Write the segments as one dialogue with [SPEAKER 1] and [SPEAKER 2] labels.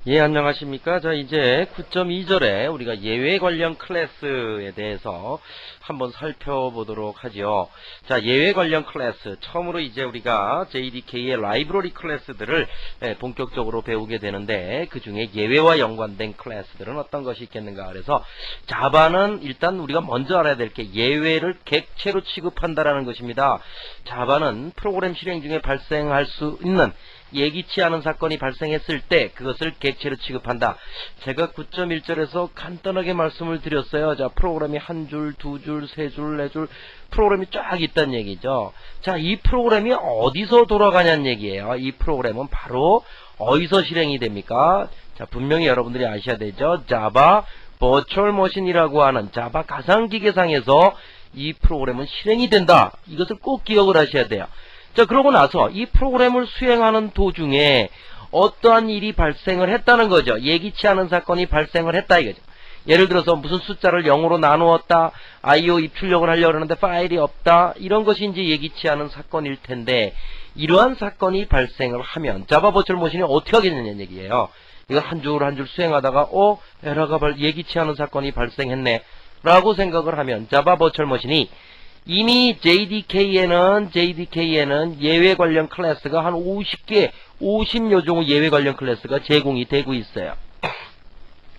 [SPEAKER 1] 예, 안녕하십니까. 자, 이제 9.2절에 우리가 예외 관련 클래스에 대해서 한번 살펴보도록 하죠. 자, 예외 관련 클래스. 처음으로 이제 우리가 JDK의 라이브러리 클래스들을 본격적으로 배우게 되는데, 그 중에 예외와 연관된 클래스들은 어떤 것이 있겠는가. 그래서 자바는 일단 우리가 먼저 알아야 될 게 예외를 객체로 취급한다라는 것입니다. 자바는 프로그램 실행 중에 발생할 수 있는 예기치 않은 사건이 발생했을 때 그것을 객체로 취급한다. 제가 9.1절에서 간단하게 말씀을 드렸어요. 자, 프로그램이 한 줄, 두 줄, 세 줄, 네 줄 프로그램이 쫙 있다는 얘기죠. 자, 이 프로그램이 어디서 돌아가냐는 얘기예요. 이 프로그램은 바로 어디서 실행이 됩니까? 자, 분명히 여러분들이 아셔야 되죠. 자바 버추얼 머신이라고 하는 자바 가상기계상에서 이 프로그램은 실행이 된다. 이것을 꼭 기억을 하셔야 돼요. 자, 그러고 나서 이 프로그램을 수행하는 도중에 어떠한 일이 발생을 했다는 거죠. 예기치 않은 사건이 발생을 했다 이거죠. 예를 들어서 무슨 숫자를 0으로 나누었다, IO 입출력을 하려고 하는데 파일이 없다, 이런 것이 이제 예기치 않은 사건일 텐데, 이러한 사건이 발생을 하면 자바 버추얼 머신이 어떻게 하겠느냐는 얘기예요. 이걸 한 줄 한 줄 수행하다가 에러가 예기치 않은 사건이 발생했네 라고 생각을 하면 자바 버추얼 머신이 이미 JDK에는 예외 관련 클래스가 한 50개, 50여 종의 예외 관련 클래스가 제공이 되고 있어요.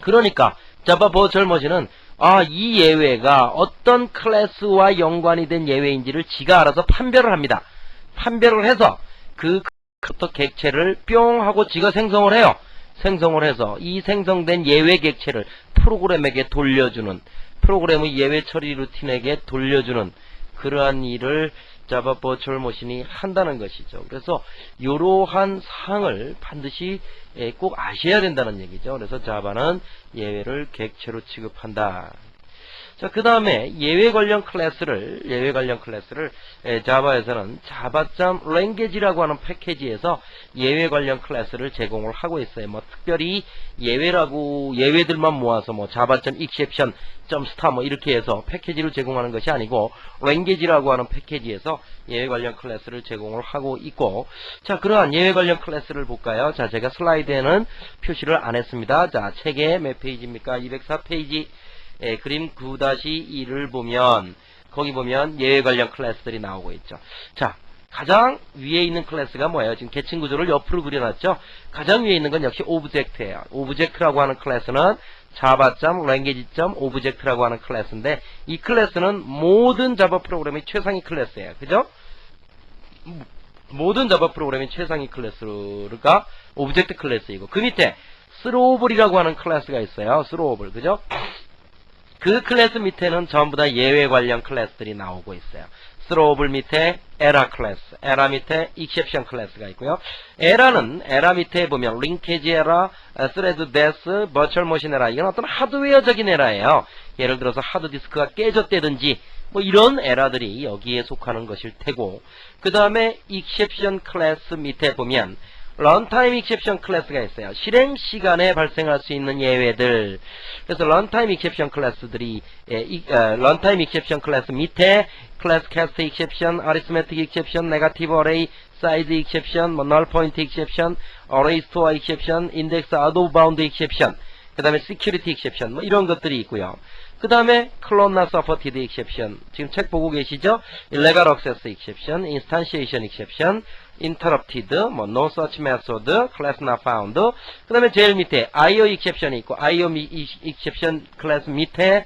[SPEAKER 1] 그러니까 자바 버추얼 머신은 이 예외가 어떤 클래스와 연관이 된 예외인지를 지가 알아서 판별을 합니다. 판별을 해서 그 객체를 뿅 하고 지가 생성을 해요. 생성을 해서 이 생성된 예외 객체를 프로그램에게 돌려주는, 프로그램의 예외 처리 루틴에게 돌려주는 그러한 일을 자바 버추얼 머신이 한다는 것이죠. 그래서 이러한 사항을 반드시 꼭 아셔야 된다는 얘기죠. 그래서 자바는 예외를 객체로 취급한다. 자, 그 다음에 예외 관련 클래스를 자바에서는 java.language라고 하는 패키지에서 예외 관련 클래스를 제공을 하고 있어요. 뭐 특별히 예외들만 모아서 뭐 java.exception, .star 뭐 이렇게 해서 패키지를 제공하는 것이 아니고 language라고 하는 패키지에서 예외 관련 클래스를 제공을 하고 있고, 자, 그러한 예외 관련 클래스를 볼까요? 자, 제가 슬라이드에는 표시를 안 했습니다. 자, 책의 몇 페이지입니까? 204페이지. 그림 9-2를 보면 거기 보면 예외 관련 클래스들이 나오고 있죠. 자, 가장 위에 있는 클래스가 뭐예요? 지금 계층 구조를 옆으로 그려놨죠. 가장 위에 있는 건 역시 오브젝트예요. 오브젝트라고 하는 클래스는 java.language.object라고 하는 클래스인데, 이 클래스는 모든 자바 프로그램의 최상위 클래스예요. 그죠? 모든 자바 프로그램의 최상위 클래스가 오브젝트 클래스이고, 그 밑에 스로우블이라고 하는 클래스가 있어요. 스로우블, 그죠? 그 클래스 밑에는 전부 다 예외 관련 클래스들이 나오고 있어요. 스로우블 밑에 에라 클래스, 에라 밑에 익셉션 클래스가 있고요. 에라 밑에 보면 링케지 에라, 스레드 데스, 버추얼 머신 에라, 이건 어떤 하드웨어적인 에라예요. 예를 들어서 하드디스크가 깨졌다든지 뭐 이런 에라들이 여기에 속하는 것일 테고, 그 다음에 익셉션 클래스 밑에 보면 런타임 익셉션 클래스가 있어요. 실행 시간에 발생할 수 있는 예외들. 그래서 런타임 익셉션 클래스들이 런타임 익셉션 클래스 밑에 클래스 캐스트 익셉션, 아리스메틱 익셉션, 네거티브 어레이, 사이즈 익셉션, 뭐 널 포인트 익셉션, 어레이 스토어 익셉션, 인덱스 아웃 오브 바운드 익셉션, 그 다음에 시큐리티 익셉션, 뭐 이런 것들이 있고요. 그 다음에 클론 not supported exception, 지금 책 보고 계시죠? illegal access exception, instantiation exception, interrupted, 뭐 no such method, class not found. 그 다음에 제일 밑에 IO exception이 있고, IO exception 클래스 밑에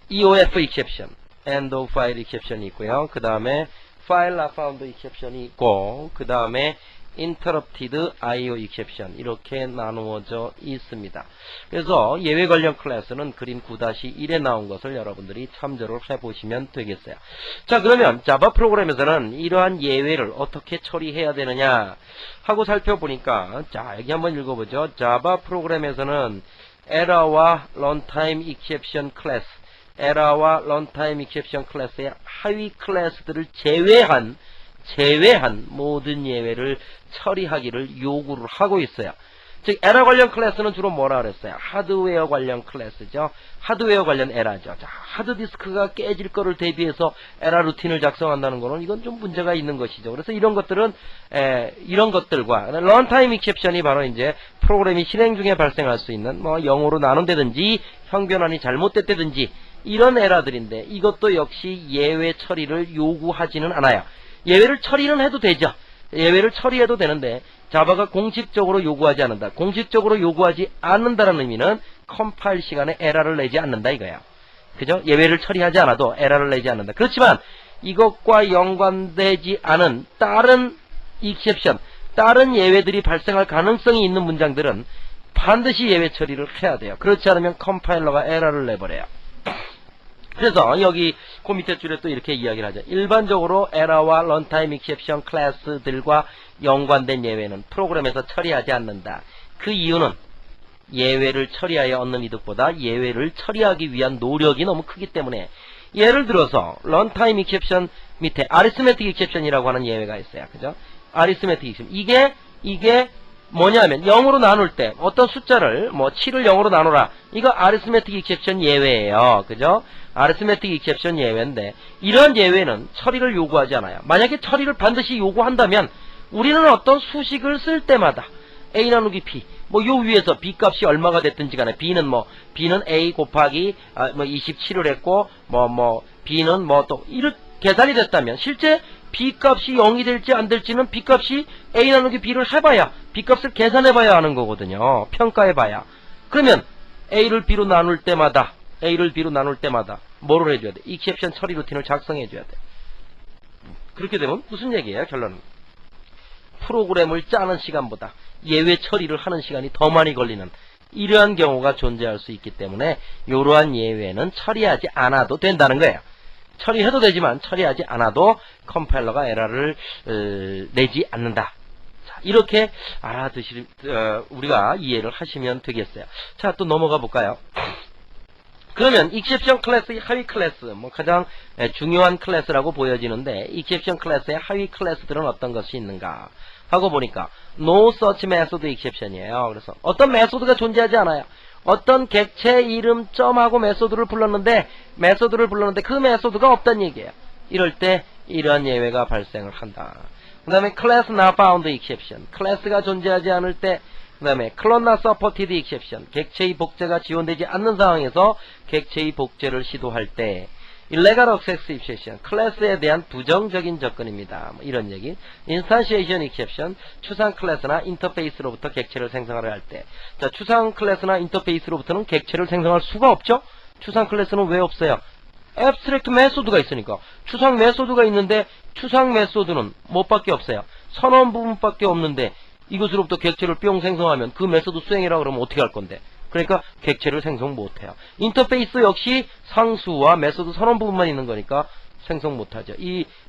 [SPEAKER 1] EOF exception, end of file exception이 있고요. 그 다음에 file not found exception이 있고, 그 다음에 interrupted IO exception, 이렇게 나누어져 있습니다. 그래서 예외 관련 클래스는 그림 9-1에 나온 것을 여러분들이 참조를 해보시면 되겠어요. 자, 그러면 자바 프로그램에서는 이러한 예외를 어떻게 처리해야 되느냐 하고 살펴보니까, 자, 여기 한번 읽어보죠. 자바 프로그램에서는 에러와 런타임 익셉션 클래스, 에러와 런타임 익셉션 클래스의 하위 클래스들을 제외한 모든 예외를 처리하기를 요구를 하고 있어요. 즉 에러 관련 클래스는 주로 뭐라 그랬어요? 하드웨어 관련 클래스죠. 하드웨어 관련 에러죠. 자, 하드디스크가 깨질 거를 대비해서 에러 루틴을 작성한다는 거는 이건 좀 문제가 있는 것이죠. 그래서 이런 것들은 이런 것들과 런타임 익셉션이 바로 이제 프로그램이 실행 중에 발생할 수 있는 뭐 0으로 나눈다든지 형변환이 잘못됐다든지 이런 에러들인데 이것도 역시 예외 처리를 요구하지는 않아요. 예외를 처리는 해도 되죠. 예외를 처리해도 되는데 자바가 공식적으로 요구하지 않는다. 공식적으로 요구하지 않는다는 의미는 컴파일 시간에 에러를 내지 않는다 이거야. 그죠? 예외를 처리하지 않아도 에러를 내지 않는다. 그렇지만 이것과 연관되지 않은 다른 익셉션, 다른 예외들이 발생할 가능성이 있는 문장들은 반드시 예외 처리를 해야 돼요. 그렇지 않으면 컴파일러가 에러를 내버려요. 그래서 여기 그 밑에 줄에 또 이렇게 이야기를 하죠. 일반적으로 에러와 런타임 익셉션 클래스들과 연관된 예외는 프로그램에서 처리하지 않는다. 그 이유는 예외를 처리하여 얻는 이득보다 예외를 처리하기 위한 노력이 너무 크기 때문에 예를 들어서 런타임 익셉션 밑에 아리스메틱 익셉션이라고 하는 예외가 있어요. 그죠? 아리스메틱 익셉션. 이게 뭐냐면 0으로 나눌 때 어떤 숫자를 뭐 7을 0으로 나누라. 이거 아리스메틱 익셉션 예외예요. 그죠? 아리스메틱 익셉션 예외인데 이런 예외는 처리를 요구하지 않아요. 만약에 처리를 반드시 요구한다면 우리는 어떤 수식을 쓸 때마다 a 나누기 b 뭐 요 위에서 b 값이 얼마가 됐든지 간에 b는 a 곱하기 27을 했고 b는 또 이렇게 계산이 됐다면 실제 b 값이 0이 될지 안 될지는 b 값이 a 나누기 b를 해봐야 b 값을 계산해봐야 하는 거거든요. 평가해봐야. 그러면 a를 b로 나눌 때마다 뭐를 해줘야 돼? 익셉션 처리 루틴을 작성해줘야 돼. 그렇게 되면 무슨 얘기예요? 결론은 프로그램을 짜는 시간보다 예외 처리를 하는 시간이 더 많이 걸리는 이러한 경우가 존재할 수 있기 때문에 이러한 예외는 처리하지 않아도 된다는 거예요. 처리해도 되지만 처리하지 않아도 컴파일러가 에러를 내지 않는다. 자, 이렇게 우리가 이해를 하시면 되겠어요. 자, 또 넘어가 볼까요? 그러면 익셉션 클래스의 하위 클래스, 가장 중요한 클래스라고 보여지는데 익셉션 클래스의 하위 클래스들은 어떤 것이 있는가 하고 보니까 no such method exception이에요. 그래서 어떤 메소드가 존재하지 않아요. 어떤 객체 이름 점하고 메소드를 불렀는데 그 메소드가 없다는 얘기예요. 이럴 때 이러한 예외가 발생을 한다. 그 다음에 class not found exception, 클래스가 존재하지 않을 때, 그 다음에 clone not supported exception, 객체의 복제가 지원되지 않는 상황에서 객체의 복제를 시도할 때, illegal access exception, 클래스에 대한 부정적인 접근입니다. 이런 얘기. instantiation exception, 추상 클래스나 인터페이스로부터 객체를 생성하려 할 때. 자, 추상 클래스나 인터페이스로부터는 객체를 생성할 수가 없죠? 추상 클래스는 왜 없어요? abstract 메소드가 있으니까. 추상 메소드가 있는데 추상 메소드는 뭐밖에 없어요? 선언 부분밖에 없는데 이것으로부터 객체를 뿅 생성하면 그 메소드 수행이라 그러면 어떻게 할 건데? 그러니까 객체를 생성 못해요. 인터페이스 역시 상수와 메소드 선언 부분만 있는 거니까 생성 못하죠.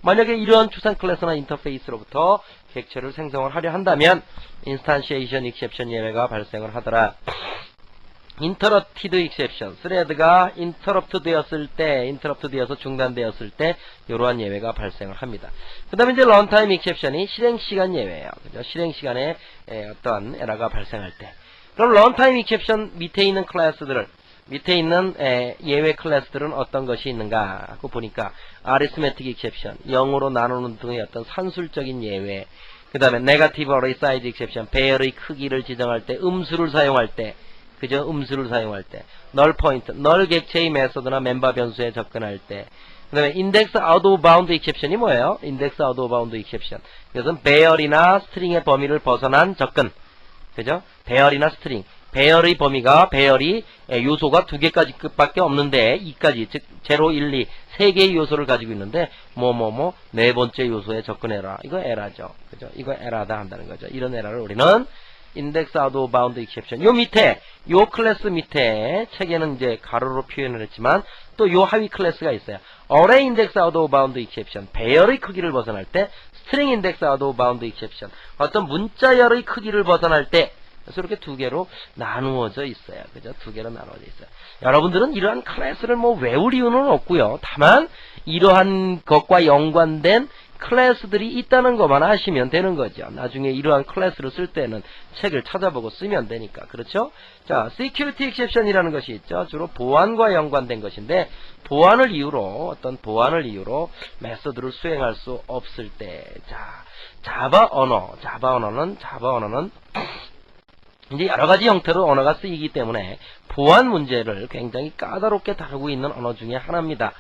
[SPEAKER 1] 만약에 이러한 추상 클래스나 인터페이스로부터 객체를 생성을 하려 한다면 인스탄시에이션 익셉션 예외가 발생을 하더라. 인터럽티드 익셉션, 스레드가 인터럽트 되어서 중단되었을 때 이러한 예외가 발생을 합니다. 그 다음에 이제 런타임 익셉션이 실행시간 예외예요. 그죠? 실행시간에 어떤 에러가 발생할 때. 그럼 런타임 익셉션 밑에 있는 예외 클래스들은 어떤 것이 있는가 하고 보니까 아리스메틱 익셉션, 0으로 나누는 등의 어떤 산술적인 예외, 그 다음에 네거티브 어레이 사이즈 익셉션, 배열의 크기를 지정할 때, 음수를 사용할 때, 그죠? 음수를 사용할 때, 널 포인트, 널 객체의 메소드나 멤버 변수에 접근할 때, 그 다음에 인덱스 아웃 오브 바운드 익셉션이 뭐예요? 인덱스 아웃 오브 바운드 익셉션. 이것은 배열이나 스트링의 범위를 벗어난 접근. 그죠? 배열이나 스트링. 배열의 범위가, 배열이 요소가 2개까지 밖에 없는데 2까지, 즉 0, 1, 2, 3개의 요소를 가지고 있는데 네 번째 요소에 접근해라. 이거 에러죠. 그죠? 이거 에러다 한다는 거죠. 이런 에러를 우리는 인덱스 아웃 오브 바운드 익셉션. 요 밑에, 요 클래스 밑에 책에는 이제 가로로 표현을 했지만 또 요 하위 클래스가 있어요. 어레이 인덱스 아웃 오브 바운드 익셉션. 배열의 크기를 벗어날 때, 스트링 인덱스 아웃 오브 바운드 익셉션. 어떤 문자열의 크기를 벗어날 때 그래서 이렇게 두 개로 나누어져 있어요. 그죠? 두 개로 나누어져 있어요. 여러분들은 이러한 클래스를 뭐 외울 이유는 없고요. 다만 이러한 것과 연관된 클래스들이 있다는 것만 아시면 되는 거죠. 나중에 이러한 클래스를 쓸 때는 책을 찾아보고 쓰면 되니까. 그렇죠? 자, security exception이라는 것이 있죠. 주로 보안과 연관된 것인데, 보안을 이유로, 어떤 보안을 이유로 메소드를 수행할 수 없을 때, 자, 자바 언어는 이제 여러 가지 형태로 언어가 쓰이기 때문에 보안 문제를 굉장히 까다롭게 다루고 있는 언어 중에 하나입니다.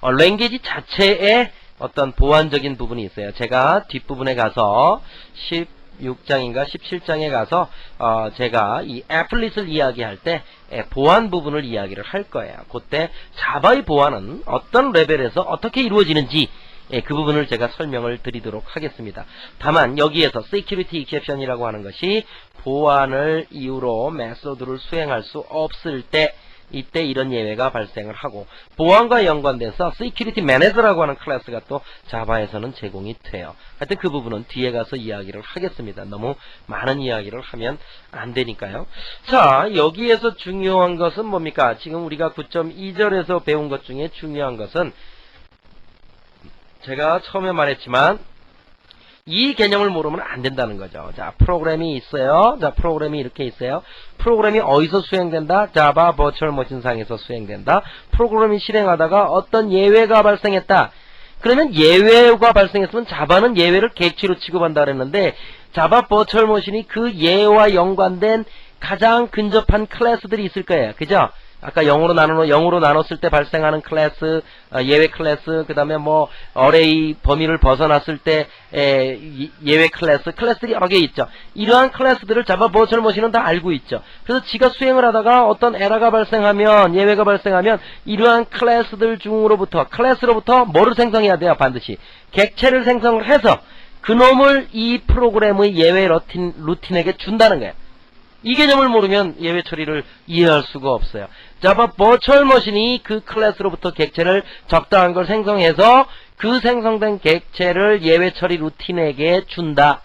[SPEAKER 1] 랭귀지 자체에 어떤 보안적인 부분이 있어요. 제가 뒷부분에 가서 16장인가 17장에 가서 제가 이 애플릿을 이야기할 때 보안 부분을 이야기를 할 거예요. 그때 자바의 보안은 어떤 레벨에서 어떻게 이루어지는지 그 부분을 제가 설명을 드리도록 하겠습니다. 다만 여기에서 security exception이라고 하는 것이 보안을 이유로 메소드를 수행할 수 없을 때, 이때 이런 예외가 발생을 하고, 보안과 연관돼서 security manager라고 하는 클래스가 또 자바에서는 제공이 돼요. 하여튼 그 부분은 뒤에 가서 이야기를 하겠습니다. 너무 많은 이야기를 하면 안 되니까요. 자, 여기에서 중요한 것은 뭡니까? 지금 우리가 9.2절에서 배운 것 중에 중요한 것은 제가 처음에 말했지만 이 개념을 모르면 안 된다는 거죠. 자, 프로그램이 있어요. 자, 프로그램이 이렇게 있어요. 프로그램이 어디서 수행된다? 자바 버추얼 머신상에서 수행된다. 프로그램이 실행하다가 어떤 예외가 발생했다. 그러면 예외가 발생했으면 자바는 예외를 객체로 취급한다 그랬는데, 자바 버추얼 머신이 그 예외와 연관된 가장 근접한 클래스들이 있을 거예요. 그죠? 아까 0으로 나눴을 때 발생하는 클래스, 예외 클래스, 그 다음에 뭐, 어레이 범위를 벗어났을 때, 예외 클래스들이 여러 개 있죠. 이러한 클래스들을 자바 버추얼 머신은 다 알고 있죠. 그래서 지가 수행을 하다가 어떤 에러가 발생하면, 예외가 발생하면, 이러한 클래스로부터 뭐를 생성해야 돼요, 반드시? 객체를 생성을 해서, 그놈을 이 프로그램의 예외 루틴에게 준다는 거예요. 이 개념을 모르면 예외 처리를 이해할 수가 없어요. 자바 버추얼 머신이 그 클래스로부터 객체를 적당한 걸 생성해서 그 생성된 객체를 예외 처리 루틴에게 준다.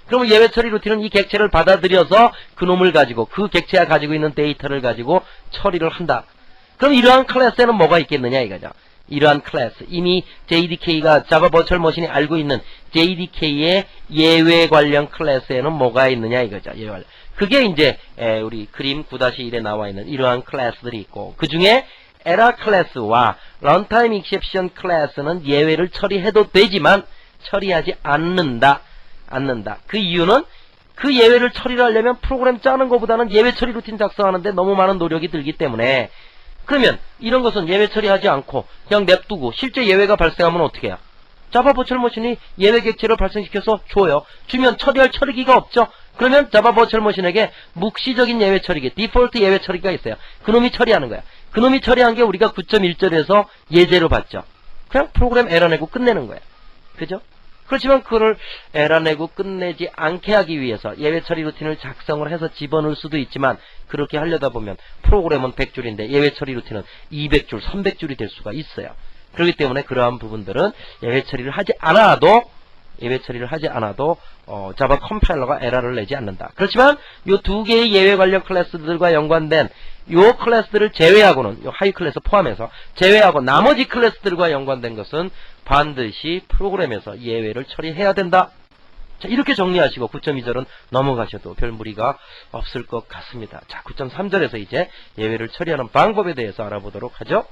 [SPEAKER 1] 그러면 예외 처리 루틴은 이 객체를 받아들여서 그놈을 가지고, 그 객체가 가지고 있는 데이터를 가지고 처리를 한다. 그럼 이러한 클래스에는 뭐가 있겠느냐 이거죠. 이러한 클래스, 이미 JDK가 자바 버추얼 머신이 알고 있는 JDK의 예외 관련 클래스에는 뭐가 있느냐 이거죠. 예외 관련. 그게 이제 우리 그림 9-1에 나와 있는 이러한 클래스들이 있고, 그 중에 에러 클래스와 런타임 익셉션 클래스는 예외를 처리해도 되지만 처리하지 않는다. 그 이유는 그 예외를 처리를 하려면 프로그램 짜는 것보다는 예외 처리 루틴 작성하는데 너무 많은 노력이 들기 때문에, 그러면 이런 것은 예외 처리하지 않고 그냥 냅두고 실제 예외가 발생하면 어떻게 해요? 자바 버추얼 머신이 예외 객체를 발생시켜서 줘요. 주면 처리할 처리기가 없죠. 그러면 자바 버추얼 머신에게 묵시적인 예외 처리기, 디폴트 예외 처리기가 있어요. 그놈이 처리하는 거야. 그놈이 처리한 게 우리가 9.1절에서 예제로 봤죠. 그냥 프로그램 에러 내고 끝내는 거야. 그죠? 그렇지만 그걸 에러 내고 끝내지 않게 하기 위해서 예외 처리 루틴을 작성을 해서 집어넣을 수도 있지만, 그렇게 하려다 보면 프로그램은 100줄인데 예외 처리 루틴은 200줄, 300줄이 될 수가 있어요. 그렇기 때문에 그러한 부분들은 예외 처리를 하지 않아도 자바 컴파일러가 에러를 내지 않는다. 그렇지만 요 두 개의 예외 관련 클래스들과 연관된 요 클래스들을 제외하고는, 요 하위 클래스 포함해서 제외하고 나머지 클래스들과 연관된 것은 반드시 프로그램에서 예외를 처리해야 된다. 자, 이렇게 정리하시고 9.2절은 넘어가셔도 별 무리가 없을 것 같습니다. 자, 9.3절에서 이제 예외를 처리하는 방법에 대해서 알아보도록 하죠.